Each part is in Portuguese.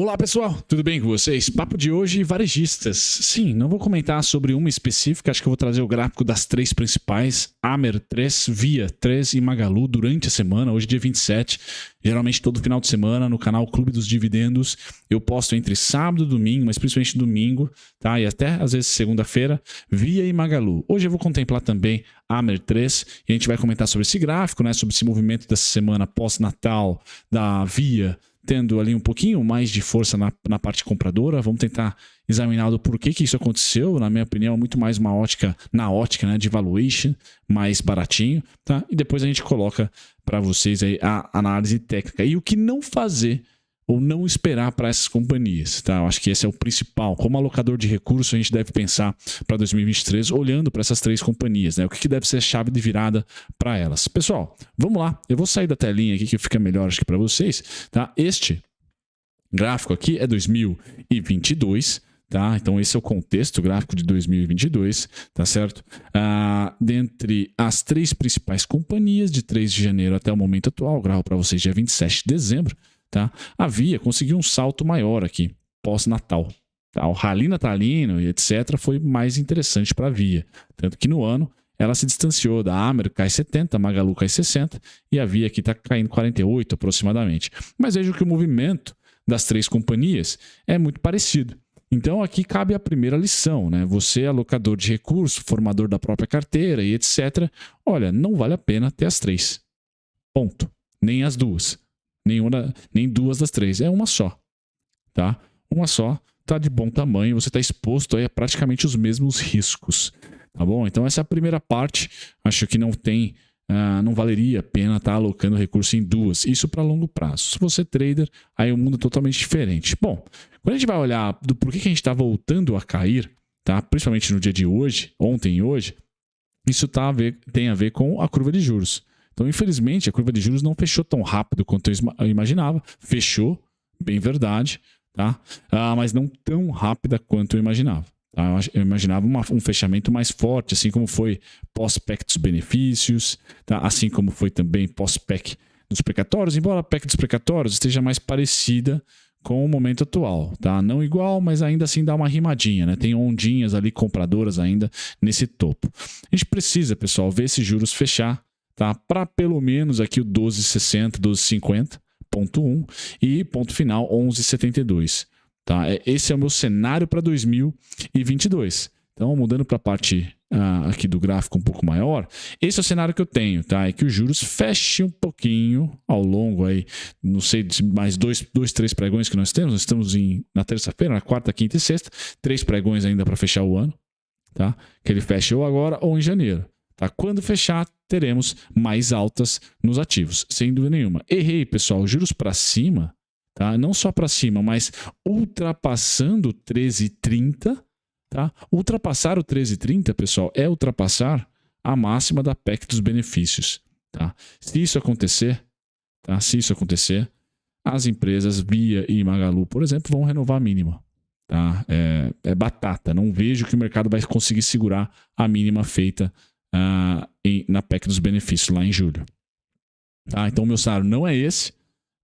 Olá pessoal, tudo bem com vocês? Papo de hoje, varejistas. Sim, não vou comentar sobre uma específica, acho que eu vou trazer o gráfico das três principais, Amer 3, Via 3 e Magalu durante a semana, hoje dia 27, geralmente todo final de semana no canal Clube dos Dividendos, eu posto entre sábado e domingo, mas principalmente domingo, tá? E até às vezes segunda-feira, Via e Magalu. Hoje eu vou contemplar também Amer 3 e a gente vai comentar sobre esse gráfico, né? Sobre esse movimento dessa semana pós-natal da Via, tendo ali um pouquinho mais de força na parte compradora. Vamos tentar examinar o porquê que isso aconteceu. Na minha opinião, muito mais uma ótica, né, de valuation, mais baratinho, tá? E depois a gente coloca para vocês aí a análise técnica e o que não fazer ou não esperar para essas companhias, tá? Eu acho que esse é o principal. Como alocador de recursos, a gente deve pensar para 2023 olhando para essas três companhias, né? O que deve ser a chave de virada para elas. Pessoal, vamos lá. Eu vou sair da telinha aqui que fica melhor acho que para vocês, tá? Este gráfico aqui é 2022, tá? Então esse é o contexto gráfico de 2022, tá certo? Dentre as três principais companhias de 3 de janeiro até o momento atual, gravo para vocês dia 27 de dezembro, tá? A Via conseguiu um salto maior aqui, pós-natal. Tá? O rally natalino e etc. foi mais interessante para a Via. Tanto que no ano ela se distanciou da Amer, cai 70, Magalu cai 60 e a Via aqui está caindo 48 aproximadamente. Mas vejo que o movimento das três companhias é muito parecido. Então aqui cabe a primeira lição, né? Você, alocador de recursos, formador da própria carteira e etc. Olha, não vale a pena ter as três. Ponto. Nem as duas. Nem duas das três, é uma só, tá? Uma só, tá de bom tamanho, você está exposto aí a praticamente os mesmos riscos, tá bom? Então essa é a primeira parte, acho que não valeria a pena estar alocando recurso em duas, isso para longo prazo. Se você é trader, aí o mundo é totalmente diferente. Bom, quando a gente vai olhar do porquê que a gente está voltando a cair, tá? Principalmente no dia de hoje, ontem e hoje, isso tem a ver com a curva de juros. Então, infelizmente, a curva de juros não fechou tão rápido quanto eu imaginava. Fechou, bem verdade, tá? Mas não tão rápida quanto eu imaginava. Tá? Eu imaginava um fechamento mais forte, assim como foi pós-PEC dos benefícios, tá? Assim como foi também pós-PEC dos precatórios, embora a PEC dos precatórios esteja mais parecida com o momento atual, tá? Não igual, mas ainda assim dá uma rimadinha, né? Tem ondinhas ali compradoras ainda nesse topo. A gente precisa, pessoal, ver esses juros fechar, tá? Para pelo menos aqui o 12,60, 12,50.1 e ponto final 11,72. Tá? Esse é o meu cenário para 2022. Então, mudando para a parte aqui do gráfico um pouco maior, esse é o cenário que eu tenho, tá? É que os juros fechem um pouquinho ao longo aí, não sei, mais dois, três pregões que nós temos. Nós estamos na terça-feira, na quarta, quinta e sexta, 3 pregões ainda para fechar o ano, tá? Que ele feche ou agora ou em janeiro. Tá? Quando fechar, teremos mais altas nos ativos, sem dúvida nenhuma. Errei, pessoal, juros para cima, tá? Não só para cima, mas ultrapassando 13,30, tá? Ultrapassar o 13,30, pessoal, é ultrapassar a máxima da PEC dos benefícios, tá? Se isso acontecer, tá? Se isso acontecer, as empresas Via e Magalu, por exemplo, vão renovar a mínima. Tá? É batata. Não vejo que o mercado vai conseguir segurar a mínima feita na PEC dos benefícios lá em julho. Tá? Então o meu cenário não é esse.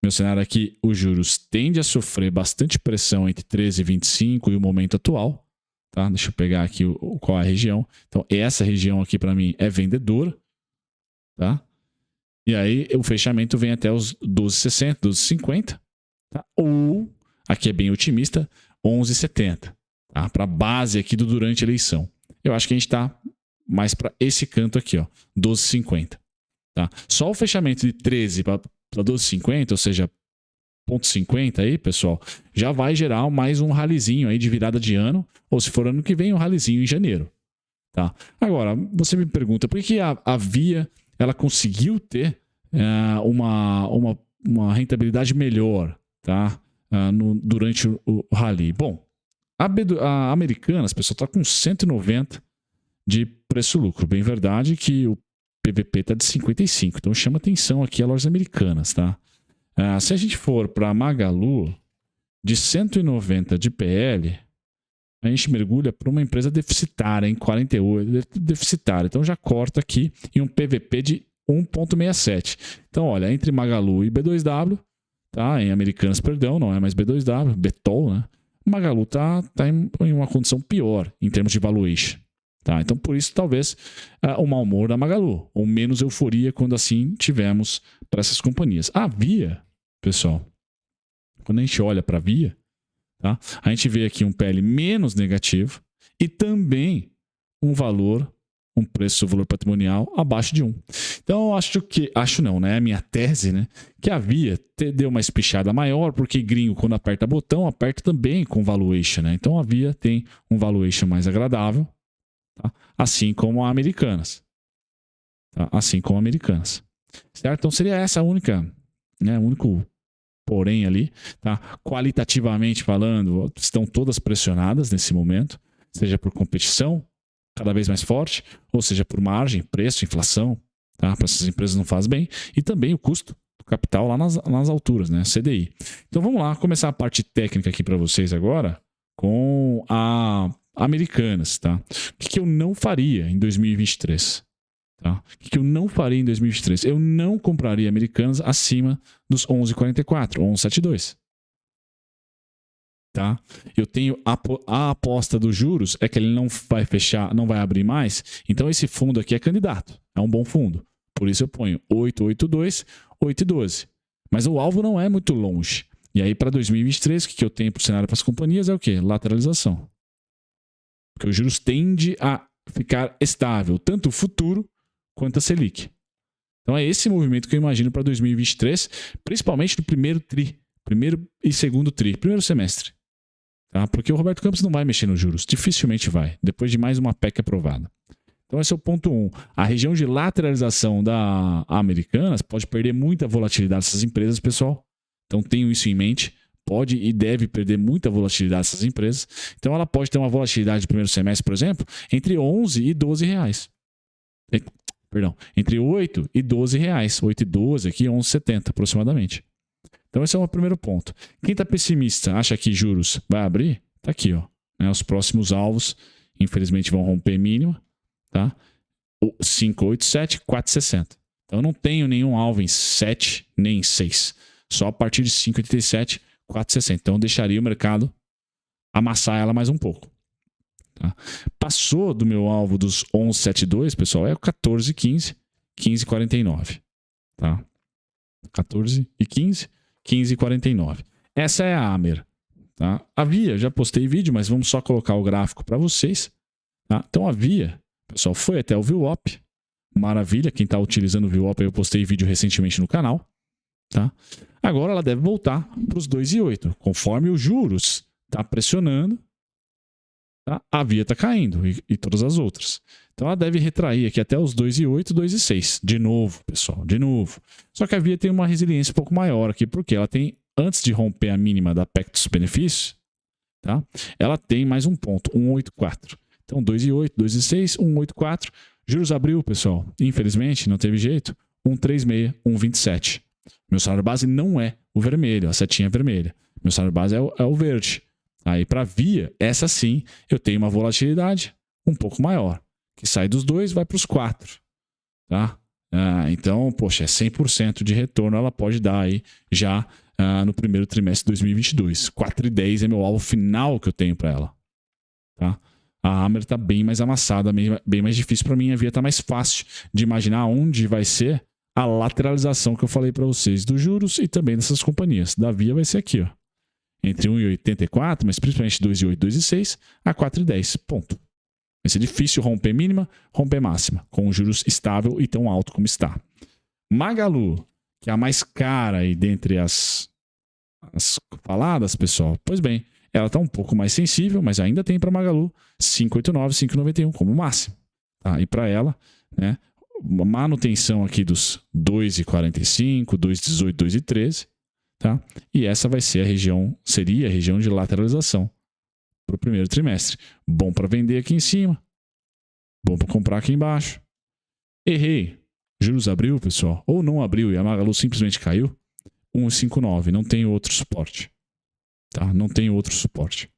Meu cenário é que os juros tendem a sofrer bastante pressão entre 13 e 25 e o momento atual. Tá? Deixa eu pegar aqui qual é a região. Então essa região aqui para mim é vendedora. Tá? E aí o fechamento vem até os 12,60, 12,50. Tá? Ou, aqui é bem otimista, 11,70. Tá? Para a base aqui do durante a eleição. Eu acho que a gente está mais para esse canto aqui, ó, 12,50. Tá? Só o fechamento de 13 para 12,50, ou seja, 0,50 aí, pessoal, já vai gerar mais um ralizinho aí de virada de ano, ou se for ano que vem, um ralizinho em janeiro. Tá? Agora, você me pergunta, por que a Via ela conseguiu ter uma rentabilidade melhor, tá? Durante o rally? Bom, a Americanas, pessoal, está com 190 de preço-lucro. Bem verdade que o PVP está de 55. Então chama atenção aqui a lojas americanas, tá? Se a gente for para Magalu, de 190 de PL, a gente mergulha para uma empresa deficitária, em 48, deficitária. Então já corta aqui em um PVP de 1,67. Então, olha, entre Magalu e B2W, tá? Em Americanas, perdão, não é mais B2W, Betol, né? Magalu tá em uma condição pior em termos de valuation. Tá? Então, por isso, talvez, o mau humor da Magalu, ou menos euforia quando assim tivemos para essas companhias. A Via, pessoal, quando a gente olha para a Via, tá? A gente vê aqui um PL menos negativo e também um preço, valor patrimonial abaixo de 1. Então, acho não, né? É a minha tese, né? Que a Via deu uma espichada maior, porque gringo, quando aperta botão, aperta também com valuation, né? Então, a Via tem um valuation mais agradável, tá? Assim como a Americanas. Tá? Assim como a Americanas. Certo? Então, seria essa a única, né? O único porém ali, tá? Qualitativamente falando, estão todas pressionadas nesse momento, seja por competição cada vez mais forte, ou seja por margem, preço, inflação, tá? Para essas empresas não faz bem, e também o custo do capital lá nas alturas, né? CDI. Então vamos lá, começar a parte técnica aqui para vocês agora com a Americanas, tá? O que eu não faria em 2023? Tá? O que eu não faria em 2023? Eu não compraria Americanas acima dos 11,44, 11,72. Tá? Eu tenho a aposta dos juros é que ele não vai fechar, não vai abrir mais. Então esse fundo aqui é candidato, é um bom fundo. Por isso eu ponho 882, 812. Mas o alvo não é muito longe. E aí para 2023, o que eu tenho para o cenário para as companhias é o quê? Lateralização. Porque os juros tende a ficar estável, tanto o futuro quanto a Selic. Então é esse movimento que eu imagino para 2023, principalmente no primeiro e segundo primeiro semestre. Tá? Porque o Roberto Campos não vai mexer nos juros, dificilmente vai, depois de mais uma PEC aprovada. Então esse é o ponto 1. A região de lateralização da Americanas pode perder muita volatilidade dessas empresas, pessoal. Então tenham isso em mente. Pode e deve perder muita volatilidade dessas empresas. Então ela pode ter uma volatilidade no primeiro semestre, por exemplo, entre 11 e 12 reais. Perdão, entre 8 e 12 reais. 8 e 12 aqui, 11,70 aproximadamente. Então esse é o primeiro ponto. Quem está pessimista, acha que juros vai abrir? Está aqui, ó. Os próximos alvos, infelizmente, vão romper mínima. Tá? 5,87, 4,60. Então eu não tenho nenhum alvo em 7 nem em 6. Só a partir de 5,87, 4,60. Então eu deixaria o mercado amassar ela mais um pouco. Tá? Passou do meu alvo dos 11,72, pessoal, é o 14,15, 15,49. Tá? 14,15, 15,49. Essa é a Amer. Tá? A Via, já postei vídeo, mas vamos só colocar o gráfico para vocês. Tá? Então a Via, pessoal, foi até o VWAP. Maravilha, quem está utilizando o VWAP, eu postei vídeo recentemente no canal. Tá? Agora ela deve voltar para os 2,8, conforme os juros está pressionando. Tá? A Via está caindo e todas as outras. Então ela deve retrair aqui até os 2,8, 2,6. De novo, pessoal, de novo. Só que a Via tem uma resiliência um pouco maior aqui, porque ela tem, antes de romper a mínima da PEC dos benefícios, tá? Ela tem mais um ponto, 1,84. Então 2,8, 2,6, 1,84. Juros abriu, pessoal. Infelizmente, não teve jeito. 1,36, 1,27. Meu salário base não é o vermelho, a setinha vermelha. Meu salário base é o verde. Aí para Via, essa sim, eu tenho uma volatilidade um pouco maior, que sai dos 2 vai para os 4. Tá? Então, poxa, é 100% de retorno ela pode dar aí já no primeiro trimestre de 2022. 4,10 é meu alvo final que eu tenho para ela. Tá? A Amer está bem mais amassada, bem mais difícil para mim. A Via está mais fácil de imaginar onde vai ser a lateralização que eu falei para vocês dos juros e também dessas companhias. Da Via vai ser aqui, ó. Entre 1,84, mas principalmente 2,8, 2,6 a 4,10. Ponto. Vai ser difícil romper mínima, romper máxima, com juros estável e tão alto como está. Magalu, que é a mais cara aí dentre as faladas, pessoal. Pois bem, ela está um pouco mais sensível, mas ainda tem para Magalu 5,89, 5,91 como máximo. Tá? E para ela, né, manutenção aqui dos 2,45, 2,18, 2,13. Tá? E essa seria a região de lateralização para o primeiro trimestre. Bom para vender aqui em cima, bom para comprar aqui embaixo. Errei. Juros abriu, pessoal, ou não abriu e a Magalu simplesmente caiu. 1,59, não tem outro suporte. Tá? Não tem outro suporte.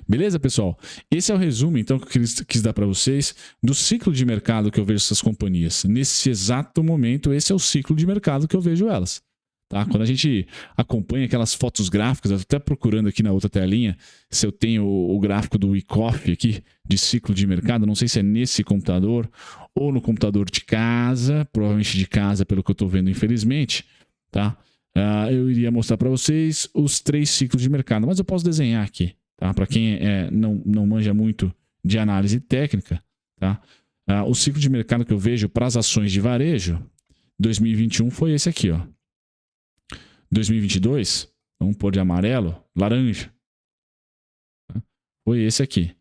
Beleza, pessoal? Esse é o resumo, então, que eu quis dar para vocês do ciclo de mercado que eu vejo essas companhias. Nesse exato momento, esse é o ciclo de mercado que eu vejo elas. Tá? Quando a gente acompanha aquelas fotos gráficas, eu tô até procurando aqui na outra telinha se eu tenho o gráfico do WeCoffee aqui, de ciclo de mercado, não sei se é nesse computador ou no computador de casa, provavelmente de casa pelo que eu estou vendo, infelizmente, tá? Eu iria mostrar para vocês os 3 ciclos de mercado, mas eu posso desenhar aqui, tá? Para quem não manja muito de análise técnica, tá? O ciclo de mercado que eu vejo para as ações de varejo, 2021 foi esse aqui, ó. 2022, vamos pôr de amarelo, laranja. Foi esse aqui.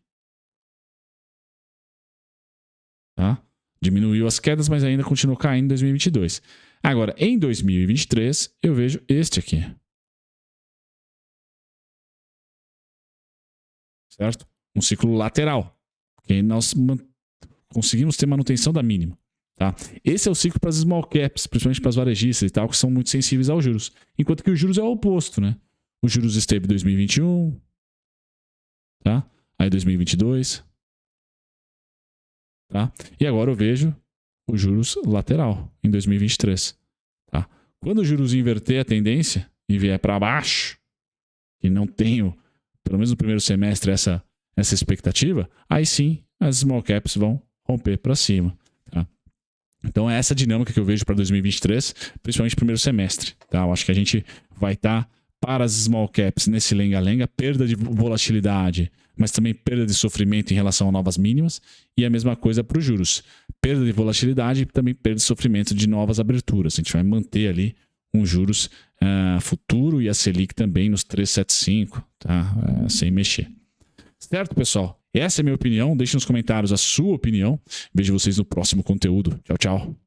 Tá? Diminuiu as quedas, mas ainda continuou caindo em 2022. Agora, em 2023, eu vejo este aqui. Certo? Um ciclo lateral. Porque nós conseguimos ter manutenção da mínima. Tá? Esse é o ciclo para as small caps, principalmente para as varejistas e tal, que são muito sensíveis aos juros. Enquanto que os juros é o oposto, né? Os juros esteve em 2021, tá? Aí 2022, tá? E agora eu vejo os juros lateral em 2023, tá? Quando os juros inverter a tendência e vier para baixo, e não tenho, pelo menos no primeiro semestre, essa expectativa, aí sim as small caps vão romper para cima, tá? Então é essa dinâmica que eu vejo para 2023, principalmente no primeiro semestre. Tá? Eu acho que a gente vai estar para as small caps nesse lenga-lenga, perda de volatilidade, mas também perda de sofrimento em relação a novas mínimas, e a mesma coisa para os juros. Perda de volatilidade e também perda de sofrimento de novas aberturas. A gente vai manter ali um juros futuro e a Selic também nos 3,75, tá? Sem mexer. Certo, pessoal? Essa é a minha opinião. Deixe nos comentários a sua opinião. Vejo vocês no próximo conteúdo. Tchau, tchau.